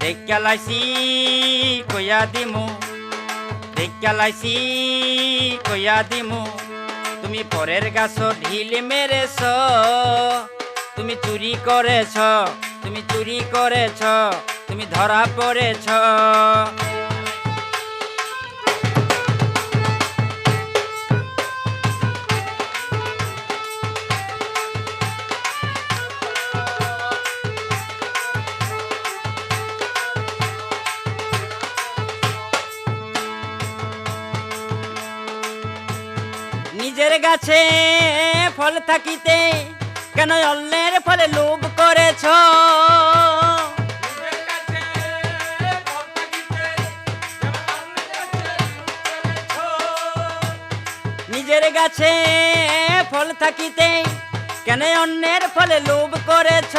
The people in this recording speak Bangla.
দেখা লাইছি কইয়া দিমু, দেখা লাইছি কইয়া দিমু, তুমি পরের গাছ ঢিল মেরেছ, তুমি চুরি করেছ, তুমি চুরি করেছ, তুমি ধরা পড়েছ। নিজের গাছে ফল থাকিতে কেন অন্যের ফলে লোভ করেছ? নিজের গাছে ফল থাকিতে কেন অন্যের ফলে লোভ করেছ?